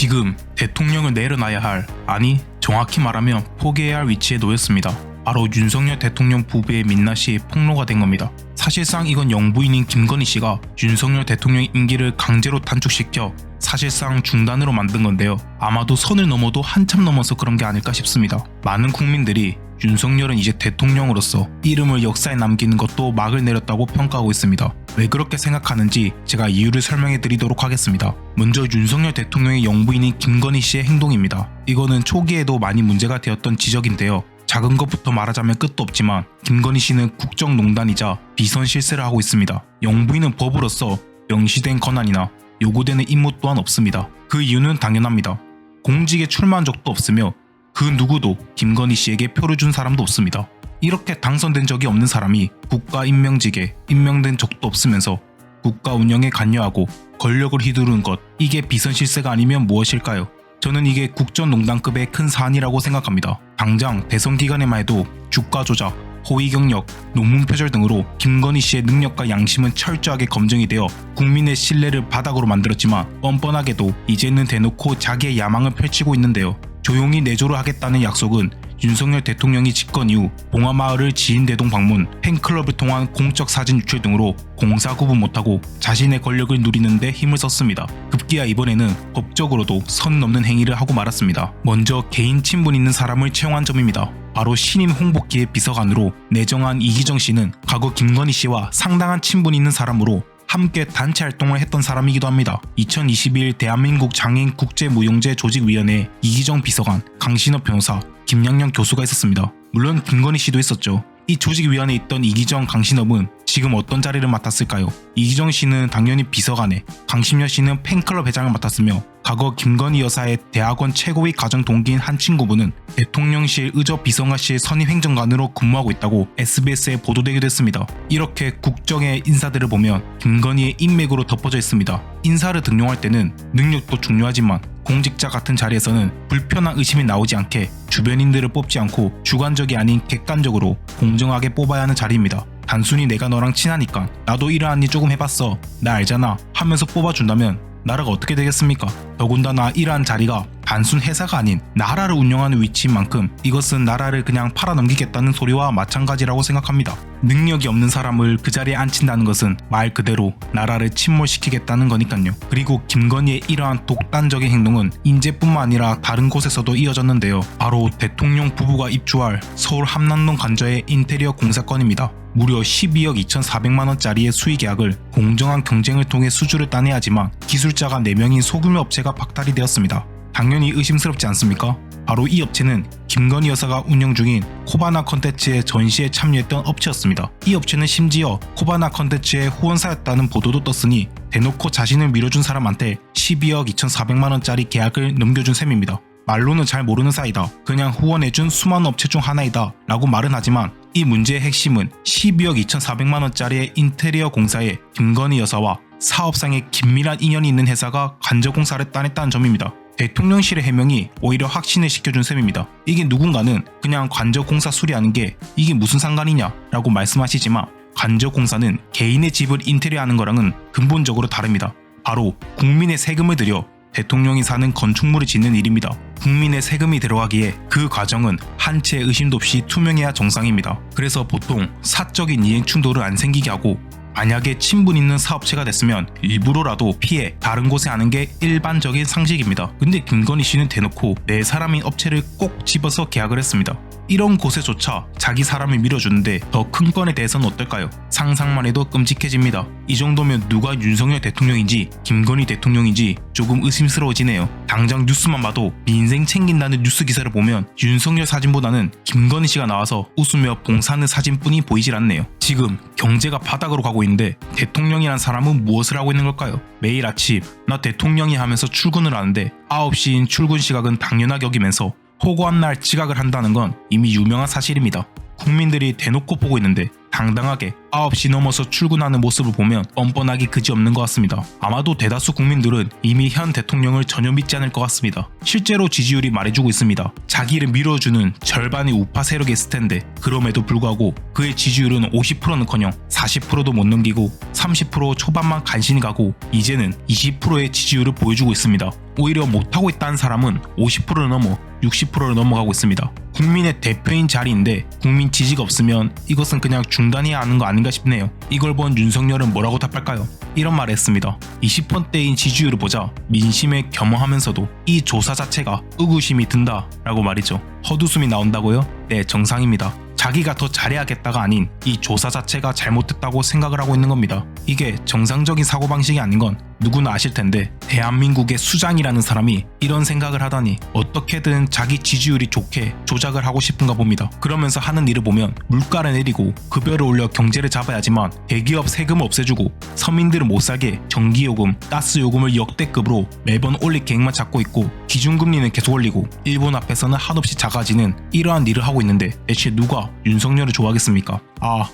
지금 대통령을 내려놔야 할, 아니 정확히 말하면 포기해야 할 위치에 놓였습니다. 바로 윤석열 대통령 부부의 민낯이 폭로가 된 겁니다. 사실상 이건 영부인인 김건희 씨가 윤석열 대통령 임기를 강제로 단축시켜 사실상 중단으로 만든 건데요. 아마도 선을 넘어도 한참 넘어서 그런 게 아닐까 싶습니다. 많은 국민들이 윤석열은 이제 대통령으로서 이름을 역사에 남기는 것도 막을 내렸다고 평가하고 있습니다. 왜 그렇게 생각하는지 제가 이유를 설명해 드리도록 하겠습니다. 먼저 윤석열 대통령의 영부인인 김건희 씨의 행동입니다. 이거는 초기에도 많이 문제가 되었던 지적인데요. 작은 것부터 말하자면 끝도 없지만 김건희 씨는 국정농단이자 비선 실세를 하고 있습니다. 영부인은 법으로서 명시된 권한이나 요구되는 임무 또한 없습니다. 그 이유는 당연합니다. 공직에 출마한 적도 없으며 그 누구도 김건희 씨에게 표를 준 사람도 없습니다. 이렇게 당선된 적이 없는 사람이 국가 임명직에 임명된 적도 없으면서 국가 운영에 관여하고 권력을 휘두르는 것, 이게 비선 실세가 아니면 무엇일까요? 저는 이게 국정농단급의 큰 사안이라고 생각합니다. 당장 대선 기간에만 해도 주가 조작, 허위 경력, 논문 표절 등으로 김건희 씨의 능력과 양심은 철저하게 검증이 되어 국민의 신뢰를 바닥으로 만들었지만 뻔뻔하게도 이제는 대놓고 자기의 야망을 펼치고 있는데요. 조용히 내조를 하겠다는 약속은 윤석열 대통령이 집권 이후 봉화마을을 지인대동 방문, 팬클럽을 통한 공적 사진 유출 등으로 공사 구분 못하고 자신의 권력을 누리는데 힘을 썼습니다. 급기야 이번에는 법적으로도 선 넘는 행위를 하고 말았습니다. 먼저 개인 친분 있는 사람을 채용한 점입니다. 바로 신임 홍보기획 비서관으로 내정한 이기정 씨는 과거 김건희 씨와 상당한 친분이 있는 사람으로 함께 단체 활동을 했던 사람이기도 합니다. 2021 대한민국 장애인 국제무용제 조직위원회 이기정 비서관, 강신업 변호사, 김양영 교수가 있었습니다. 물론 김건희 씨도 있었죠. 이 조직위원회에 있던 이기정, 강신업은 지금 어떤 자리를 맡았을까요? 이기정 씨는 당연히 비서관에, 강신엽 씨는 팬클럽 회장을 맡았으며 과거 김건희 여사의 대학원 최고위 가정 동기인 한 친구분은 대통령실 의저 비서관실 선임 행정관으로 근무하고 있다고 SBS에 보도되기도 했습니다. 이렇게 국정의 인사들을 보면 김건희의 인맥으로 덮어져 있습니다. 인사를 등용할 때는 능력도 중요하지만 공직자 같은 자리에서는 불편한 의심이 나오지 않게 주변인들을 뽑지 않고 주관적이 아닌 객관적으로 공정하게 뽑아야 하는 자리입니다. 단순히 내가 너랑 친하니까 나도 이러한 일 조금 해봤어, 나 알잖아 하면서 뽑아준다면 나라가 어떻게 되겠습니까? 더군다나 이러한 자리가 단순 회사가 아닌 나라를 운영하는 위치인 만큼 이것은 나라를 그냥 팔아넘기겠다는 소리와 마찬가지라고 생각합니다. 능력이 없는 사람을 그 자리에 앉힌다는 것은 말 그대로 나라를 침몰시키겠다는 거니까요. 그리고 김건희의 이러한 독단적인 행동은 인재뿐만 아니라 다른 곳에서도 이어졌는데요. 바로 대통령 부부가 입주할 서울 함남동 관저의 인테리어 공사건입니다. 무려 12억 2,400만원짜리의 수의계약을 공정한 경쟁을 통해 수주를 따내야 하지만 기술자가 4명인 소규모 업체가 박탈이 되었습니다. 당연히 의심스럽지 않습니까? 바로 이 업체는 김건희 여사가 운영 중인 코바나 컨텐츠의 전시에 참여했던 업체였습니다. 이 업체는 심지어 코바나 컨텐츠의 후원사였다는 보도도 떴으니 대놓고 자신을 밀어준 사람한테 12억 2,400만원짜리 계약을 넘겨준 셈입니다. 말로는 잘 모르는 사이다, 그냥 후원해준 수많은 업체 중 하나이다 라고 말은 하지만 이 문제의 핵심은 12억 2,400만원짜리의 인테리어 공사에 김건희 여사와 사업상의 긴밀한 인연이 있는 회사가 관저공사를 따냈다는 점입니다. 대통령실의 해명이 오히려 확신을 시켜준 셈입니다. 이게 누군가는 그냥 관저공사 수리하는 게 이게 무슨 상관이냐 라고 말씀하시지만 관저공사는 개인의 집을 인테리어하는 거랑은 근본적으로 다릅니다. 바로 국민의 세금을 들여 대통령이 사는 건축물을 짓는 일입니다. 국민의 세금이 들어가기에 그 과정은 한 채의 의심도 없이 투명해야 정상입니다. 그래서 보통 사적인 이행 충돌을 안 생기게 하고 만약에 친분 있는 사업체가 됐으면 일부러라도 피해 다른 곳에 하는 게 일반적인 상식입니다. 근데 김건희 씨는 대놓고 내 사람인 업체를 꼭 집어서 계약을 했습니다. 이런 곳에조차 자기 사람을 밀어주는데 더 큰 건에 대해서는 어떨까요? 상상만 해도 끔찍해집니다. 이 정도면 누가 윤석열 대통령인지 김건희 대통령인지 조금 의심스러워지네요. 당장 뉴스만 봐도 민생 챙긴다는 뉴스 기사를 보면 윤석열 사진보다는 김건희 씨가 나와서 웃으며 봉사하는 사진뿐이 보이질 않네요. 지금 경제가 바닥으로 가고 있는데 대통령이란 사람은 무엇을 하고 있는 걸까요? 매일 아침 나 대통령이 하면서 출근을 하는데 9시인 출근 시각은 당연하게 여기면서 호구한 날 지각을 한다는 건 이미 유명한 사실입니다. 국민들이 대놓고 보고 있는데 당당하게 9시 넘어서 출근하는 모습을 보면 뻔뻔하기 그지없는 것 같습니다. 아마도 대다수 국민들은 이미 현 대통령을 전혀 믿지 않을 것 같습니다. 실제로 지지율이 말해주고 있습니다. 자기를 밀어주는 절반의 우파 세력이 있을 텐데 그럼에도 불구하고 그의 지지율은 50%는커녕 40%도 못 넘기고 30% 초반만 간신히 가고 이제는 20%의 지지율을 보여주고 있습니다. 오히려 못하고 있다는 사람은 50%를 넘어 60%를 넘어가고 있습니다. 국민의 대표인 자리인데 국민 지지가 없으면 이것은 그냥 중단해야 하는 거 아닌가 싶네요. 이걸 본 윤석열은 뭐라고 답할까요? 이런 말을 했습니다. 20%대인 지지율을 보자 민심에 겸허하면서도 이 조사 자체가 의구심이 든다 라고 말이죠. 헛웃음이 나온다고요? 네, 정상입니다. 자기가 더 잘해야겠다가 아닌 이 조사 자체가 잘못됐다고 생각을 하고 있는 겁니다. 이게 정상적인 사고방식이 아닌 건 누구나 아실 텐데 대한민국의 수장이라는 사람이 이런 생각을 하다니 어떻게든 자기 지지율이 좋게 조작을 하고 싶은가 봅니다. 그러면서 하는 일을 보면 물가를 내리고 급여를 올려 경제를 잡아야지만 대기업 세금을 없애주고 서민들은 못살게 전기요금, 가스요금을 역대급으로 매번 올릴 계획만 잡고 있고 기준금리는 계속 올리고 일본 앞에서는 한없이 작아지는 이러한 일을 하고 있는데 대체 누가 윤석열을 좋아하겠습니까?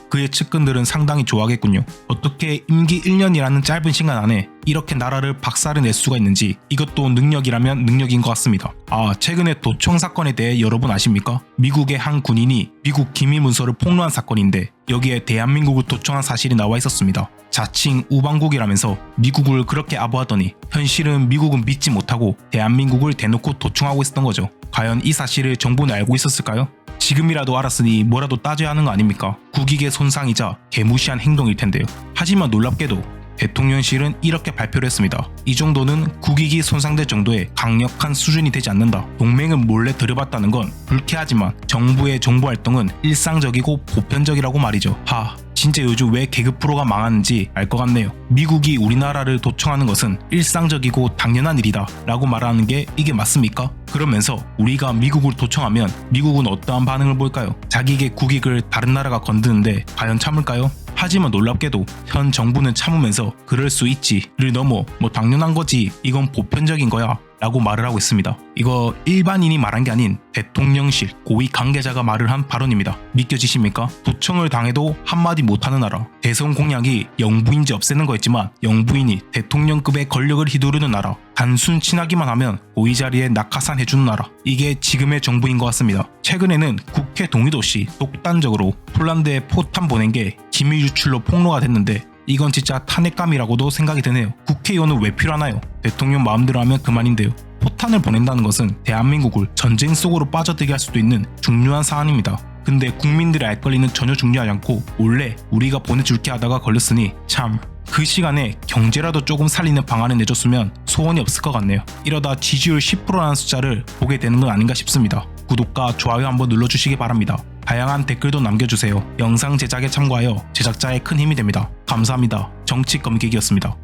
그의 측근들은 상당히 좋아하겠군요. 어떻게 임기 1년이라는 짧은 시간 안에 이렇게 나라를 박살을 낼 수가 있는지 이것도 능력이라면 능력인 것 같습니다. 최근에 도청 사건에 대해 여러분 아십니까? 미국의 한 군인이 미국 기밀 문서를 폭로한 사건인데 여기에 대한민국을 도청한 사실이 나와 있었습니다. 자칭 우방국이라면서 미국을 그렇게 아부하더니 현실은 미국은 믿지 못하고 대한민국을 대놓고 도청하고 있었던 거죠. 과연 이 사실을 정부는 알고 있었을까요? 지금이라도 알았으니 뭐라도 따져야 하는 거 아닙니까? 국익의 손상이자 개무시한 행동일 텐데요. 하지만 놀랍게도 대통령실은 이렇게 발표를 했습니다. 이 정도는 국익이 손상될 정도의 강력한 수준이 되지 않는다. 동맹을 몰래 들여봤다는 건 불쾌하지만 정부의 정보활동은 일상적이고 보편적이라고 말이죠. 진짜 요즘 왜 개그 프로가 망하는지 알 것 같네요. 미국이 우리나라를 도청하는 것은 일상적이고 당연한 일이다 라고 말하는 게 이게 맞습니까? 그러면서 우리가 미국을 도청하면 미국은 어떠한 반응을 보일까요? 자기의 국익을 다른 나라가 건드는데 과연 참을까요? 하지만 놀랍게도 현 정부는 참으면서 그럴 수 있지를 넘어 당연한 거지 이건 보편적인 거야 라고 말을 하고 있습니다. 이거 일반인이 말한 게 아닌 대통령실 고위 관계자가 말을 한 발언입니다. 믿겨지십니까? 도청을 당해도 한마디 못하는 나라. 대선 공약이 영부인제 없애는 거였지만 영부인이 대통령급의 권력을 휘두르는 나라. 단순 친하기만 하면 고위 자리에 낙하산 해주는 나라. 이게 지금의 정부인 것 같습니다. 최근에는 국회 동의도 없이 독단적으로 폴란드에 포탄 보낸 게 기밀 유출로 폭로가 됐는데 이건 진짜 탄핵감이라고도 생각이 드네요. 국회의원은 왜 필요하나요? 대통령 마음대로 하면 그만인데요. 포탄을 보낸다는 것은 대한민국을 전쟁 속으로 빠져들게 할 수도 있는 중요한 사안입니다. 근데 국민들의 알 권리는 전혀 중요하지 않고 원래 우리가 보내줄게 하다가 걸렸으니 참 그 시간에 경제라도 조금 살리는 방안을 내줬으면 소원이 없을 것 같네요. 이러다 지지율 10%라는 숫자를 보게 되는 건 아닌가 싶습니다. 구독과 좋아요 한번 눌러주시기 바랍니다. 다양한 댓글도 남겨주세요. 영상 제작에 참고하여 제작자의 큰 힘이 됩니다. 감사합니다. 정치검객이었습니다.